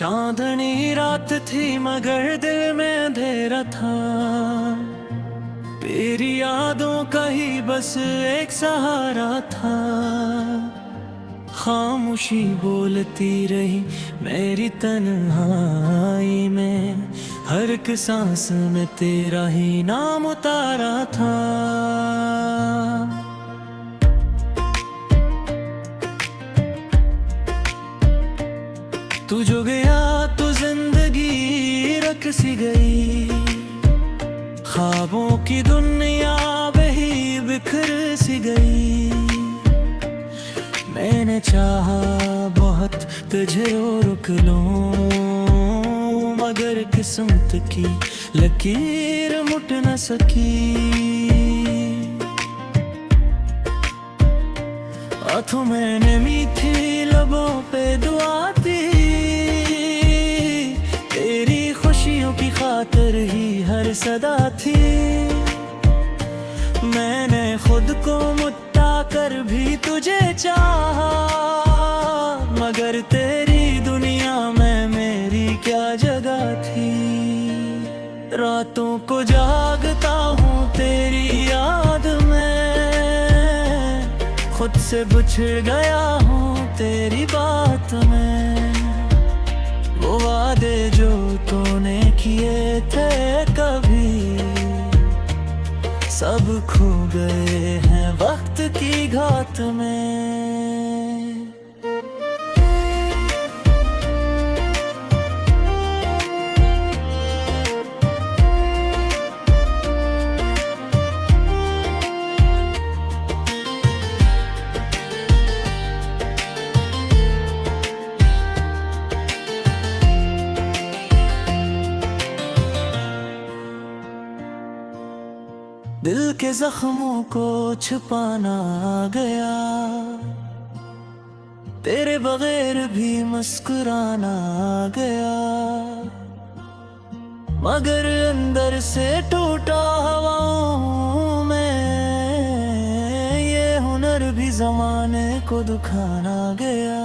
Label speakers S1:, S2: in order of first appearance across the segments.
S1: चांदनी रात थी मगर दिल में अंधेरा था। तेरी यादों का ही बस एक सहारा था। खामोशी बोलती रही मेरी तन्हाई में, हर एक सांस में तेरा ही नाम उतारा था। तू जो गया तो जिंदगी रख सी गई, ख्वाबों की दुनिया वही बिखर सी गई। मैंने चाहा बहुत तुझे रोक लूं, मगर किस्मत की लकीर मुट न सकी। हाथों मैंने मीठी लबों पे दुआ दी, तेरी खुशियों की खातिर ही हर सदा थी। मैंने खुद को मुट्टा कर भी तुझे चाहा, मगर तेरी दुनिया में मेरी क्या जगह थी। रातों को जागता हूँ तेरी याद में, खुद से बिछड़ गया हूँ तेरी बात में। वो वादे जो तूने किए थे कभी, सब खो गए हैं वक्त की घात में। दिल के जख्मों को छुपाना आ गया, तेरे बगैर भी मुस्कुराना आ गया। मगर अंदर से टूटा हवाओं में, ये हुनर भी जमाने को दुखाना गया।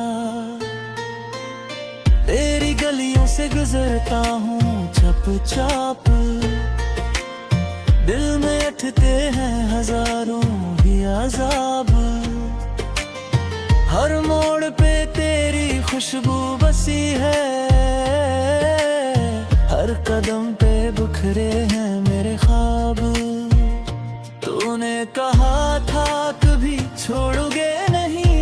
S1: तेरी गलियों से गुजरता हूँ चप चाप, दिल में उठते हैं हजारों ही अज़ाब। हर मोड़ पे तेरी खुशबू बसी है, हर कदम पे बिखरे हैं मेरे ख्वाब। तूने कहा था कभी छोड़ोगे नहीं,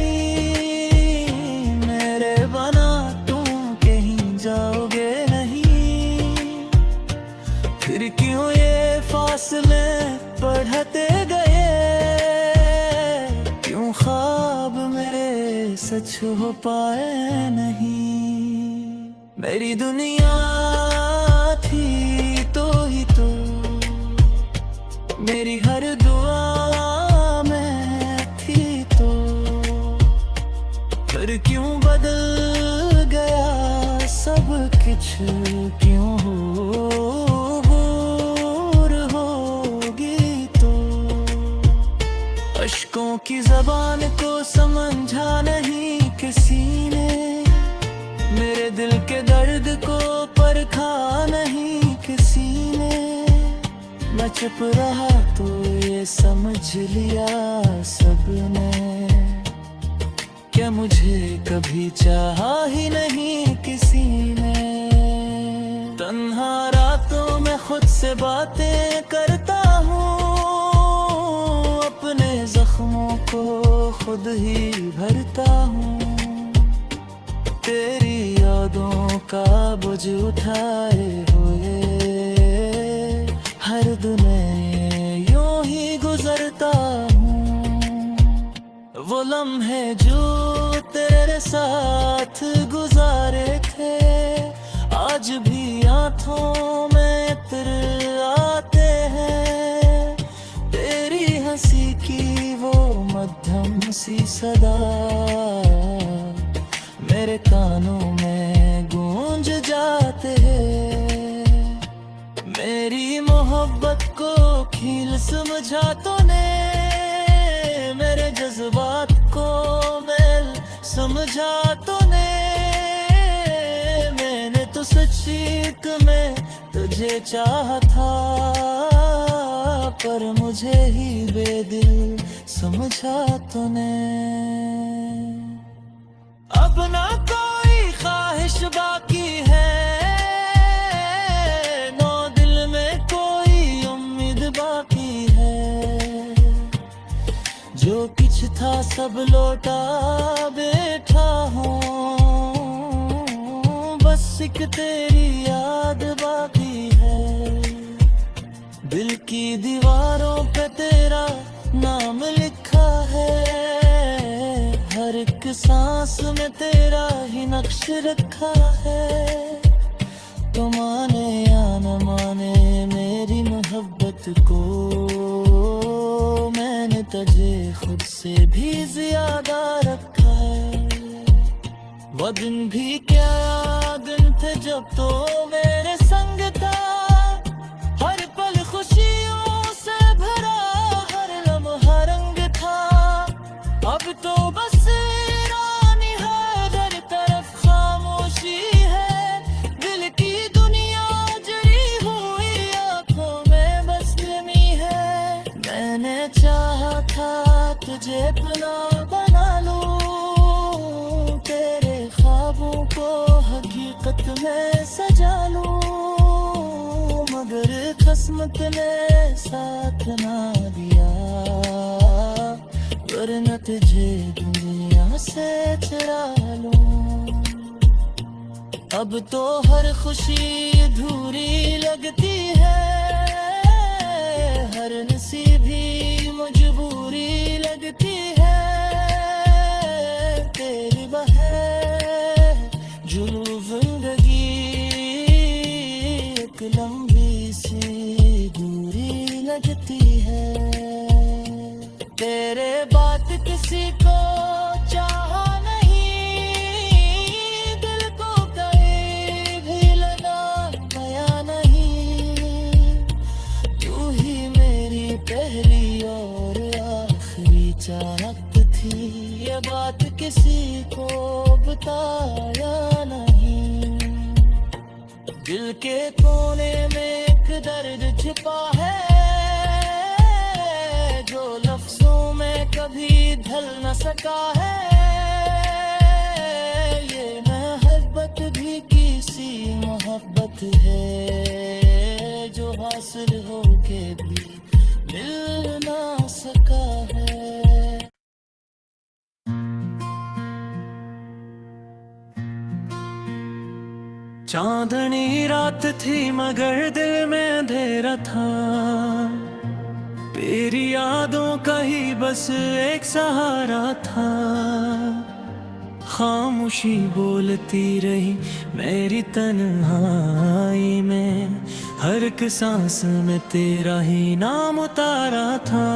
S1: मेरे बना तुम कहीं जाओगे नहीं। फिर क्यों ये फासले बढ़ते गए, क्यों ख्वाब मेरे सच हो पाए नहीं। मेरी दुनिया थी तो ही तो, मेरी हर दुआ में थी तो, पर क्यों बदल गया सब कुछ, क्यों हो अश्कों की ज़बान को समझा नहीं किसी ने, मेरे दिल के दर्द को परखा नहीं किसी ने। मैं चुप रहा तो ये समझ लिया सबने, क्या मुझे कभी चाहा ही नहीं किसी ने। तन्हा रातों में खुद से बातें करता हूँ, अपने जख्मों को खुद ही भरता हूँ। तेरी यादों का बोझ उठाए हुए हर दिन यूं ही गुजरता हूँ। वो लम्हे जो तेरे साथ गुजारे थे, आज भी आँखों में इत्र आते हैं। तेरी हंसी की वो मध्यम सी सदा मेरे कानों में गूंज जाते हैं। मेरी मोहब्बत को खील समझा तूने, मेरे जज्बात को मैल समझा तूने। मैंने इश्क में तुझे चाहा था, पर मुझे ही बेदिल समझा तूने। अब ना कोई ख्वाहिश बाकी है, नो दिल में कोई उम्मीद बाकी है। जो कुछ था सब लौटा बैठा हूँ, बस एक तेरी याद बाकी है। दिल की दीवारों पे तेरा नाम लिखा है, हर एक सांस में तेरा ही नक्श रखा है। तो माने या न माने मेरी मोहब्बत को, मैंने तुझे खुद से भी ज्यादा रखा है। वो दिन भी क्या दिन थे जब तो मेरे संग था, हर पल खुशियों से भरा, हर लम्हा रंग था। अब तो बस रानी है, हर तरफ खामोशी है। दिल की दुनिया जड़ी हुई आंखों में बस नमी है। मैंने चाहा था तुझे अपना बना लूं, तेरे ख्वाबों को हकीकत में सजा लूं, मगर किस्मत ने साथ ना दिया, वरना तुझे दुनिया से चुरा लूं। अब तो हर खुशी अधूरी लगती है, हर नसीबी मजबूरी लगती है। तेरी बहर जुलूं जिंदगी एक लंबी सी दूरी लगती है। तेरे बात किसी को चाहा नहीं, दिल को कहीं भी लगा गया नहीं। तू ही मेरी पहली और आखिरी चाहत थी, ये बात किसी को बताया नहीं। दिल के कोने में एक दर्द छिपा है, जो लफ्जों में कभी ढल न सका है। ये मोहब्बत भी किसी मोहब्बत है, जो हासिल होके भी मिल ना सका है। चांदनी रात थी मगर दिल में अंधेरा था, तेरी यादों का ही बस एक सहारा था। खामोशी बोलती रही मेरी तन्हाई में, हर एक सांस में तेरा ही नाम उतारा था।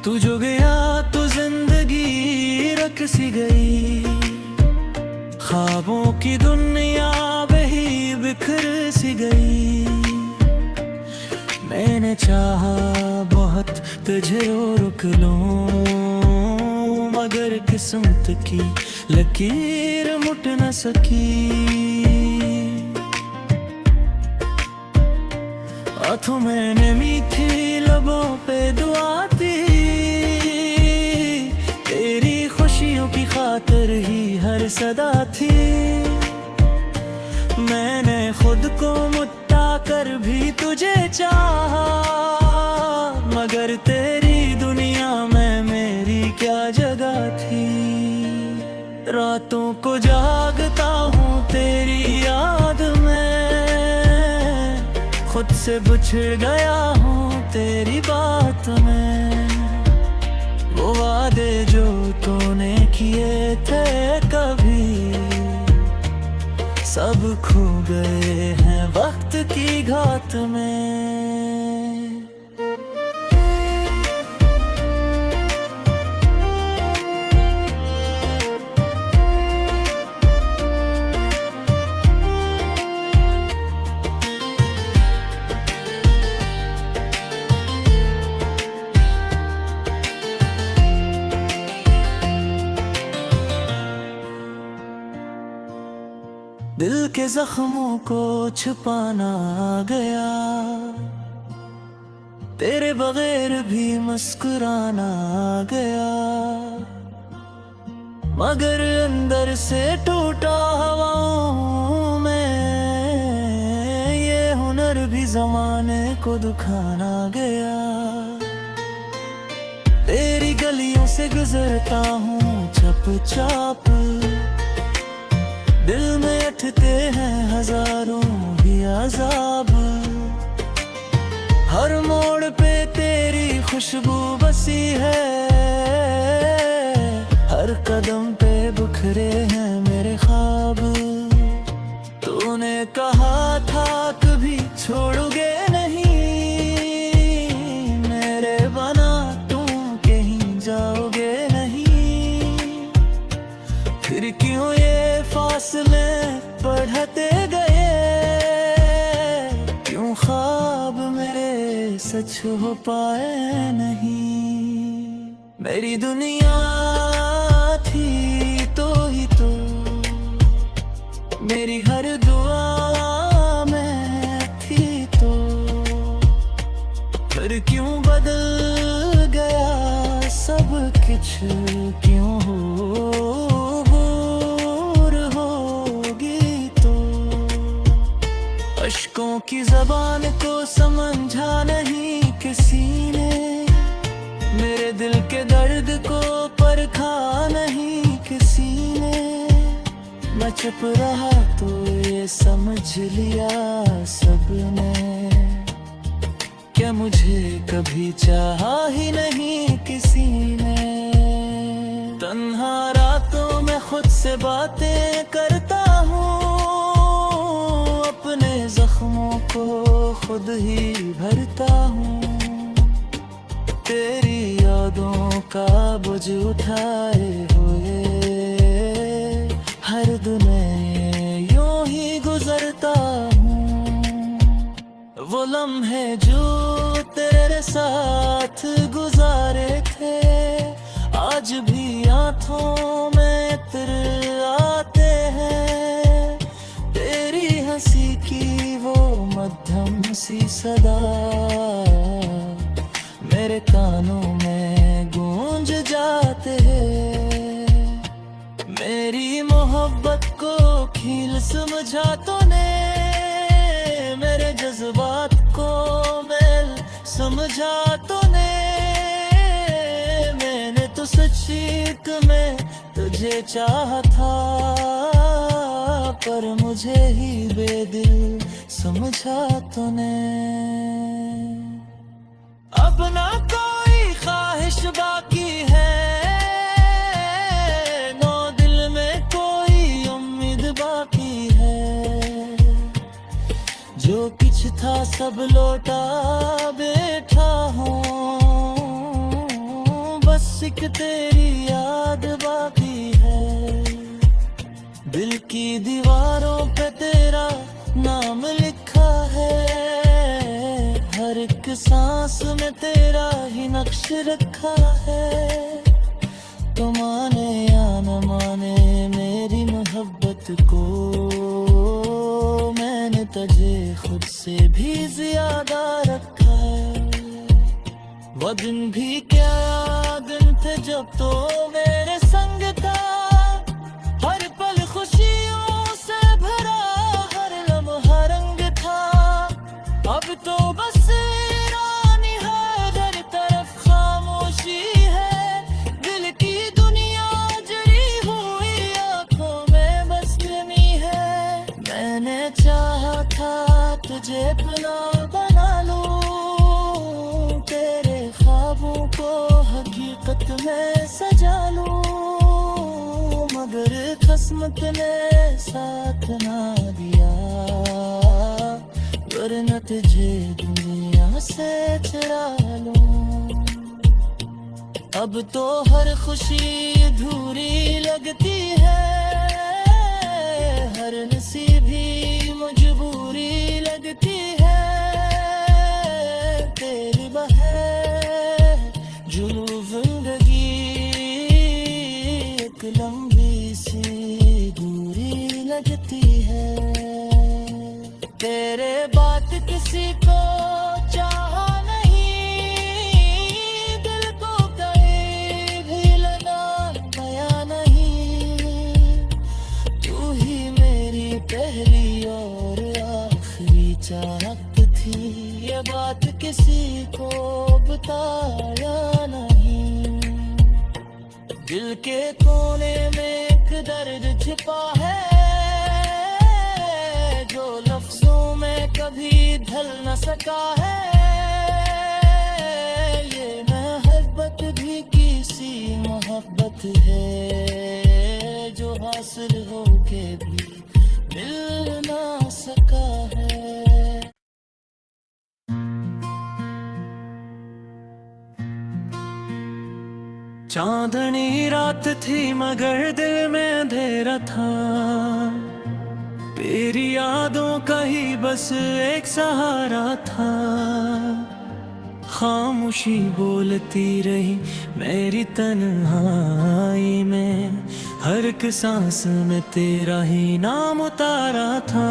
S1: तू जो गया तो जिंदगी रख सी गई, ख्वाबों की दुनिया बही बिखर सी गई। मैंने चाहा बहुत तुझे रोक लूं, मगर किस्मत की लकीर मुट न सकी। हाथों मैंने मीठी लबों पे दुआ दी, तेरी खुशियों की खातिर ही हर सदा थी। मैंने खुद को मुट्टा कर भी तुझे चाहा, मगर तेरी दुनिया में मेरी क्या जगह थी। रातों को जागता हूँ तेरी याद में, खुद से बिछड़ गया हूँ तेरी बात में। वो वादे जो तूने किए थे कभी, सब खो गए हैं वक्त की घात में। के जख्मों को छुपाना आ गया, तेरे बगैर भी मुस्कुराना आ गया। मगर अंदर से टूटा हवाओं में ये हुनर भी ज़माने को दुखाना गया। तेरी गलियों से गुजरता हूँ चुपचाप, दिल में अटते हैं हजारों ही अज़ाब। हर मोड़ पे तेरी खुशबू बसी है, हर कदम पे बिखरे हैं मेरे ख्वाब। तूने कहा था कभी छोड़ोगे नहीं, मेरे बना तुम कहीं जाओगे नहीं। फिर क्यों ये फासले बढ़ते गए, क्यों ख्वाब मेरे सच हो पाए नहीं। मेरी दुनिया थी तो ही तो, मेरी हर दुआ में थी तो, फिर क्यों बदल गया सब कुछ, क्यों हो दूर होगी तो। अश्कों की ज़बान को समझा नहीं किसी ने, मेरे दिल के दर्द को परखा नहीं किसी ने। मैं चुप रहा तो ये समझ लिया सबने, क्या मुझे कभी चाहा ही नहीं किसी ने। तन्हा रातों में खुद से बातें करता हूँ, अपने जख्मों को खुद ही भरता हूँ। तेरी यादों का बोझ उठाए हुए हर दिन यूं ही गुजरता हूँ। वो लम्हे जो तेरे साथ गुजारे थे, आज भी आँखों में इत्र आते हैं। तेरी हंसी की वो मध्यम सी सदा मेरे कानों में गूंज जाते हैं। मेरी मोहब्बत को खील समझा तूने, मेरे जज्बात को मेल समझा तूने। मैंने तो सच्ची में तुझे चाहा था, पर मुझे ही बेदिल समझा तूने। अब ना कोई ख्वाहिश बाकी है, नो दिल में कोई उम्मीद बाकी है। जो कुछ था सब लौटा बैठा हूँ, बस एक तेरी याद बाकी है। दिल की दीवारों पे तेरा नाम लिखा है, हर एक सांस में तेरा ही नक्श रखा है। तो माने या न माने मेरी मोहब्बत को, मैंने तुझे खुद से भी ज्यादा रखा है। वो दिन भी क्या दिन थे जब तो मेरे संग था, हर पल खुशियों से भरा हर लम्हा रंग था। अब तो बस रानी है हर तरफ खामोशी है, दिल की दुनिया जड़ी हुई आंखों में बस नमी है। मैंने चाहा था तुझे अपना बना लूं, तेरे ख्वाबों को हकीकत में सजा लूं, मगर किस्मत ने साथ ना दिया, वरना तुझे दुनिया से चुरा लूं। अब तो हर खुशी अधूरी लगती है, हर नसीब ही मजबूरी लगती है। तेरी बहर जुनू जिंदगी एक लंबी सी दूरी लगती है। तेरे बात किसी को चाहा नहीं, दिल को कहीं भी लगा गया नहीं। तू ही मेरी पहली और आखिरी चाहत थी, ये बात किसी को बताया नहीं। दिल के कोने में एक दर्द छिपा है, जो लफ्जों में कभी ढल न सका है। ये मोहब्बत भी किसी मोहब्बत है, जो हासिल होके भी मिल ना सका है। चांदनी रात थी मगर दिल में अंधेरा था, तेरी यादों का ही बस एक सहारा था। खामोशी बोलती रही मेरी तन्हाई में, हर एक सांस में तेरा ही नाम उतारा था।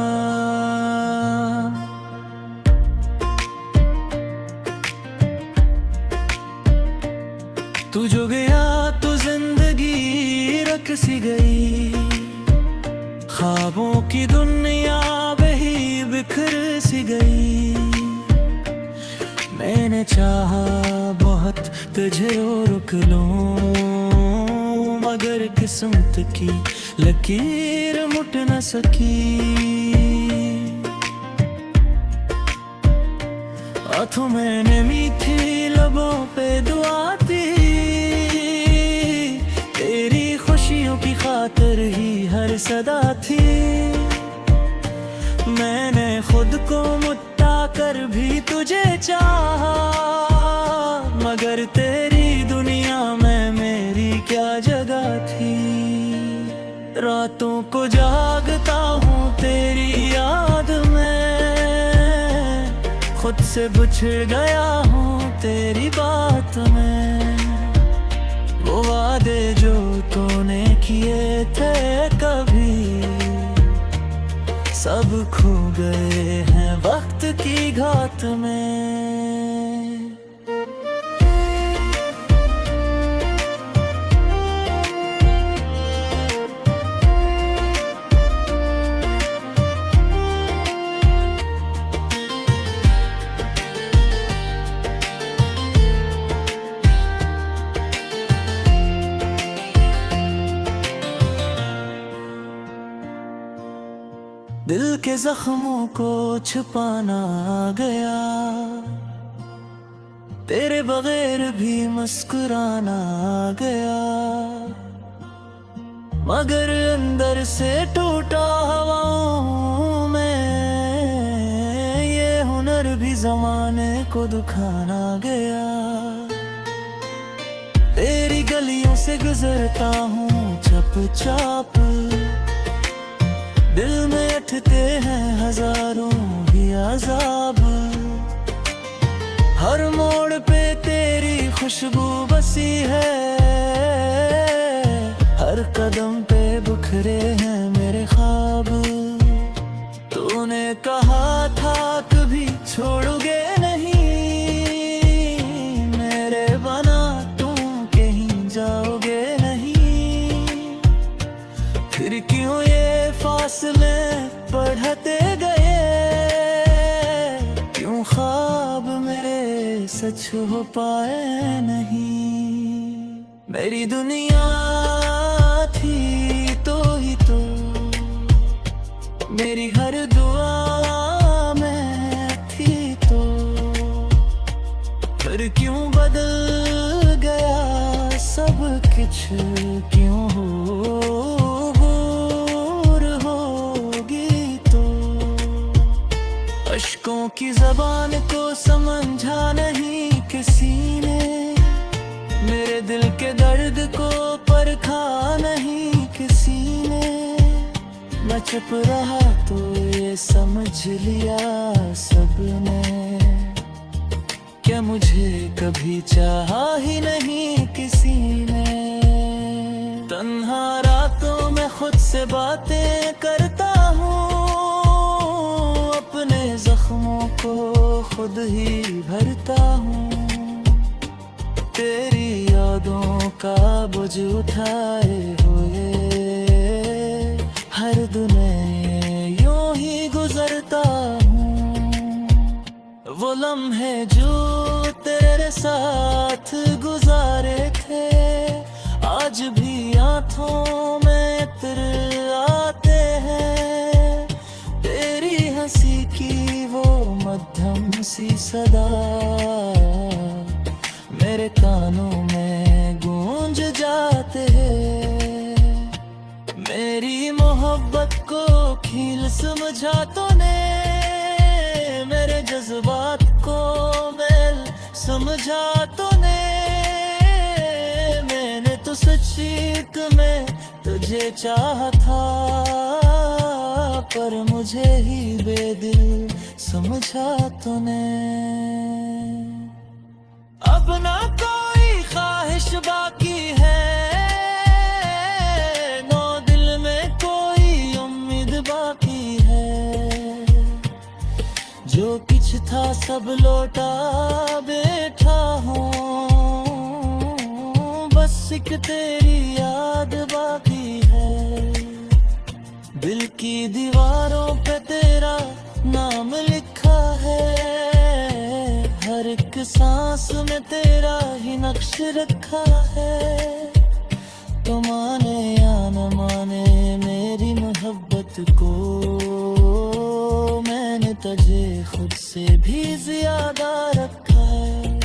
S1: तू जो गया तो जिंदगी रख सी गई, ख्वाबों की दुनिया बही बिखर सी गई। मैंने चाहा बहुत तुझे रोक लूं, मगर किस्मत की लकीर मुट न सकी। हाथों मैंने मीठी लबों पे दुआ दी, तेरी खुशियों की खातिर ही हर सदा थी। मैंने खुद को मुट्टा कर भी तुझे चाहा, मगर तेरी दुनिया में मेरी क्या जगह थी। रातों को जागता हूँ तेरी याद में, खुद से बिछड़ गया हूँ तेरी बात में। वो वादे जो तूने किए थे कभी, सब खो गए हैं वक्त की घात में। दिल के जख्मों को छुपाना गया, तेरे बगैर भी मुस्कुराना गया। मगर अंदर से टूटा हवाओं में, ये हुनर भी ज़माने को दुखाना गया। तेरी गलियों से गुजरता हूँ चुपचाप, दिल में उठते हैं हजारों ही अज़ाब। हर मोड़ पे तेरी खुशबू बसी है, हर कदम पे बिखरे हैं मेरे ख्वाब। तूने कहा था कभी छोड़ोगे नहीं, मेरे बना तुम कहीं जाओगे नहीं। फिर क्यों ये फासले बढ़ते गए, क्यों ख्वाब मेरे सच हो पाए नहीं। मेरी दुनिया थी तो ही तो, मेरी हर दुआ में थी तो, फिर क्यों बदल गया सब कुछ, क्यों हो अश्कों की ज़बान को समझा नहीं किसी ने, मेरे दिल के दर्द को परखा नहीं किसी ने। मैं चुप रहा तो ये समझ लिया सबने, क्या मुझे कभी चाहा ही नहीं किसी ने। तन्हा रातों में खुद से बातें करता हूँ, जख्मों को खुद ही भरता हूँ। तेरी यादों का बोझ उठाए हुए हर दिन यूं ही गुजरता हूँ। वो लम्हे जो तेरे साथ गुजारे थे आज भी आँखों में इत्र आते हैं। तेरी हंसी की वो मध्यम सी सदा मेरे कानों में गूंज जाते हैं। मेरी मोहब्बत को खील समझा तूने, मेरे जज्बात को मेल समझा तूने। मैंने तो सच्ची में तुझे चाहा था, पर मुझे ही बेदिल समझा तूने। अब ना कोई ख्वाहिश बाकी है, नो दिल में कोई उम्मीद बाकी है। जो कुछ था सब लौटा बैठा हूँ, बस एक तेरी याद बाकी है। दिल की दीवारों पे तेरा नाम लिखा है, हर एक सांस में तेरा ही नक्श रखा है। तो माने या न माने मेरी मोहब्बत को, मैंने तुझे खुद से भी ज्यादा रखा है।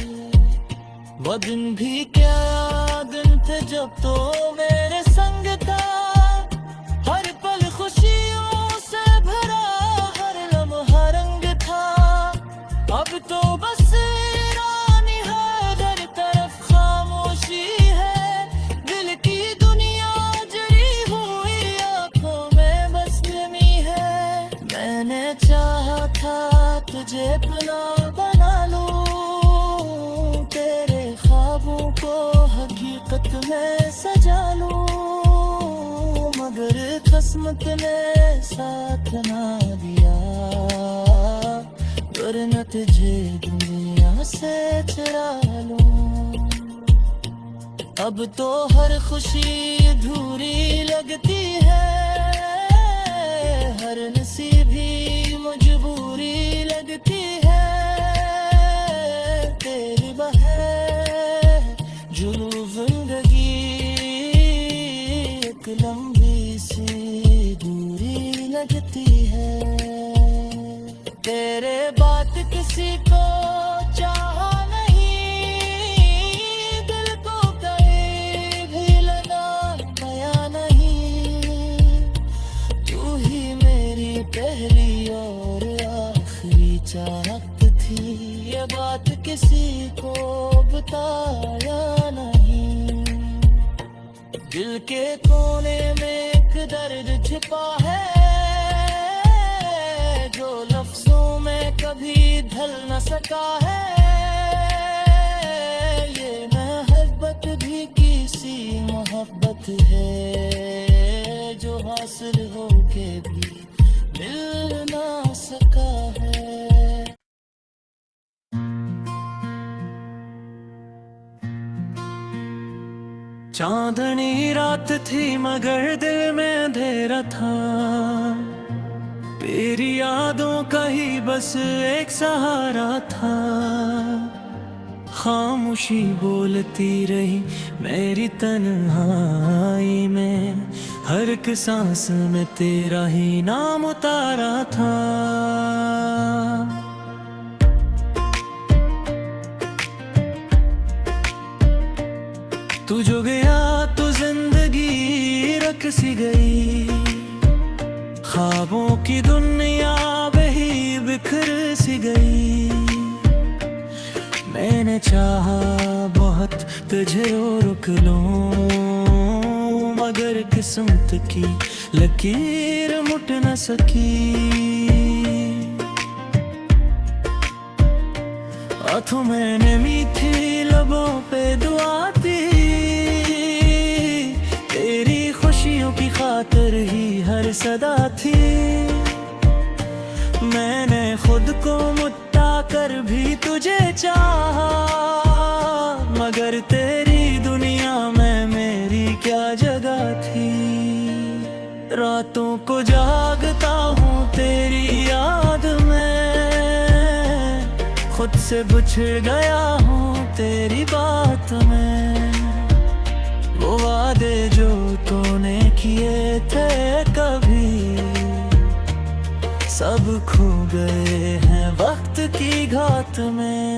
S1: वो दिन भी क्या दिन थे जब तो मेरे संग था, हर पल खुशियों से भरा हर लम्हा रंग था। अब तो बस रानी है हर तरफ खामोशी है, दिल की दुनिया जड़ी हुई आंखों में बस नमी है। मैंने चाहा था तुझे अपना बना लूं, तेरे ख्वाबों को हकीकत में सजा लूं, मगर किस्मत ने साथ ना दिया, वरना तुझे दुनिया से चुरा लूं। अब तो हर खुशी अधूरी लगती है, हर नसीब भी मजबूरी लगती है। तेरी बहर जुलू जिंदगी एक लंबी सी दूरी लगती है। तेरे बात किसी को चाहा नहीं, दिल को कहीं भी लगा गया नहीं। तू ही मेरी पहली और आखिरी चाहत थी, ये बात किसी को बताया नहीं। दिल के कोने में एक दर्द छिपा है, जो लफ्जों में कभी ढल न सका है। ये मोहब्बत भी किसी मोहब्बत है, जो हासिल होके भी मिल ना सका है। चांदनी रात थी मगर दिल में अंधेरा था, तेरी यादों का ही बस एक सहारा था। खामोशी बोलती रही मेरी तन्हाई में, हर एक सांस में तेरा ही नाम उतारा था। तू जो गया तो जिंदगी रख सी गई, ख्वाबों की दुनिया बही बिखर सी गई। मैंने चाहा बहुत तुझे रोक लूं, मगर किस्मत की लकीर मुट न सकी। हाथों मैंने मीठी लबों पे दुआ दी, तेरी खुशियों की खातिर ही हर सदा थी। मैंने खुद को तुझे चाहा, मगर तेरी दुनिया में मेरी क्या जगह थी। रातों को जागता हूँ तेरी याद में, खुद से बिछड़ गया हूँ तेरी बात में। वो वादे जो तूने किए थे कभी, सब खो गए हैं वक्त की घात में।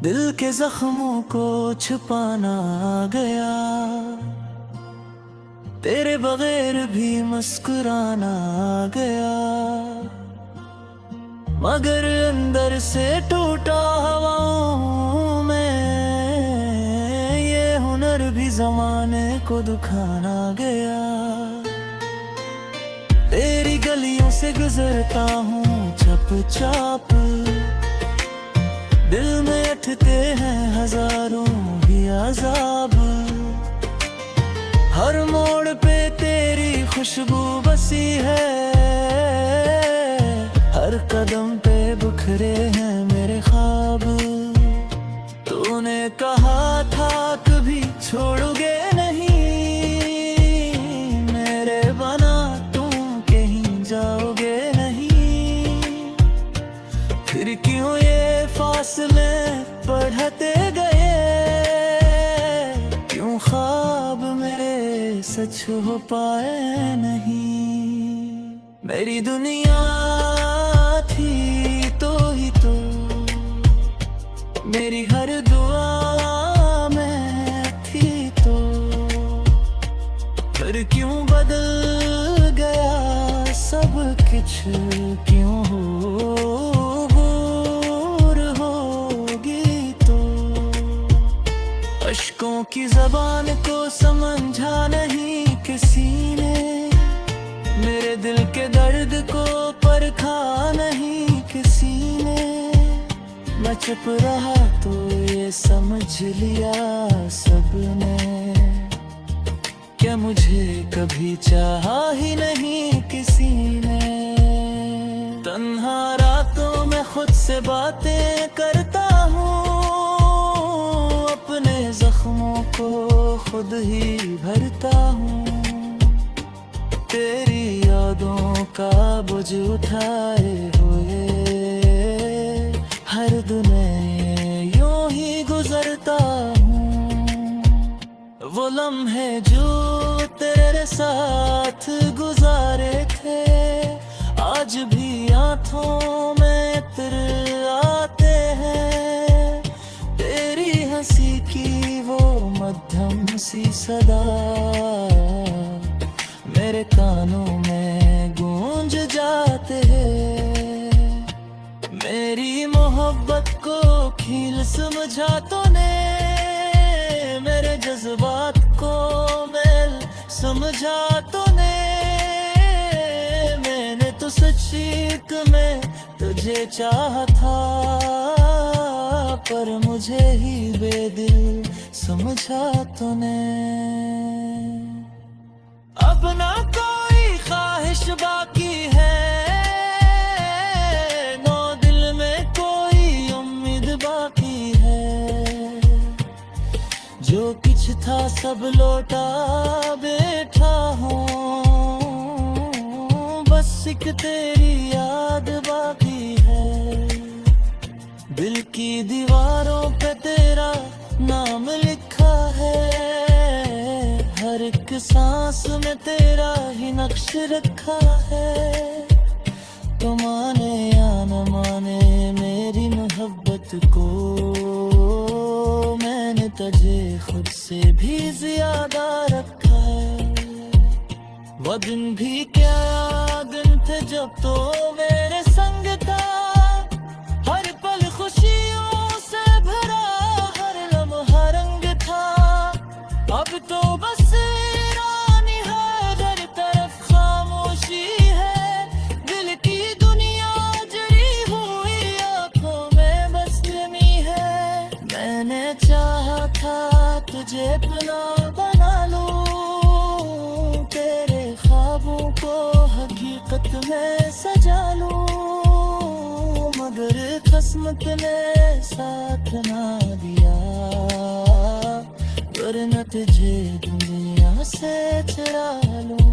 S1: दिल के जख्मों को छुपाना आ गया, तेरे बगैर भी मुस्कुराना आ गया। मगर अंदर से टूटा हवाओं में, ये हुनर भी जमाने को दुखाना गया। तेरी गलियों से गुजरता हूँ चुपचाप, दिल में उठते हैं हजारों ही अज़ाब। हर मोड़ पे तेरी खुशबू बसी है, हर कदम पे बिखरे हैं मेरे ख्वाब। तूने कहा था कभी छोड़ोगे नहीं, मेरे बना तुम कहीं जाओगे नहीं। फिर क्यों ये फासले बढ़ते गए, क्यों ख्वाब मेरे सच हो पाए नहीं। मेरी दुनिया थी तो ही तो, मेरी हर दुआ में थी तो, फिर क्यों बदल गया सब कुछ, क्यों हो अश्कों की ज़बान को समझा नहीं किसी ने, मेरे दिल के दर्द को परखा नहीं किसी ने। मैं चुप रहा तो ये समझ लिया सबने, क्या मुझे कभी चाहा ही नहीं किसी ने। तन्हा रातों में खुद से बातें करता हूँ, अपने जख्मों को खुद ही भरता हूँ। तेरी यादों का बोझ उठाए हुए हर दिन यूं ही गुजरता हूँ। वो लम्हे जो तेरे साथ गुजारे थे, आज भी आँखों में इत्र आते हैं। तेरी हंसी की वो मध्यम सी सदा मेरे कानों में गूंज जाते हैं। मेरी मोहब्बत को खील समझा तूने, मेरे जज्बात को मेल समझा तूने। मैंने तो सच्ची में तुझे चाहा था, पर मुझे ही बेदिल समझा तूने। अब ना कोई ख्वाहिश बाकी है, नो दिल में कोई उम्मीद बाकी है। जो कुछ था सब लौटा बैठा हूँ, बस एक तेरी याद बाकी है। दिल की दीवारों पे तेरा नाम लिखा है, हर एक सांस में तेरा ही नक्श रखा है। तो माने या न माने मेरी मोहब्बत को, मैंने तुझे खुद से भी ज्यादा रखा है। वो दिन भी क्या दिन थे जब तो मेरे संग था, हर पल खुशियों से भरा हर लम्हा रंग था। अब तो मैंने चाहा था तुझे अपना बना लूं, तेरे ख्वाबों को हकीकत में सजा लूं, मगर किस्मत ने साथ ना दिया, वरना तुझे दुनिया से चुरा लूं।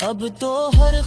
S1: अब तो हर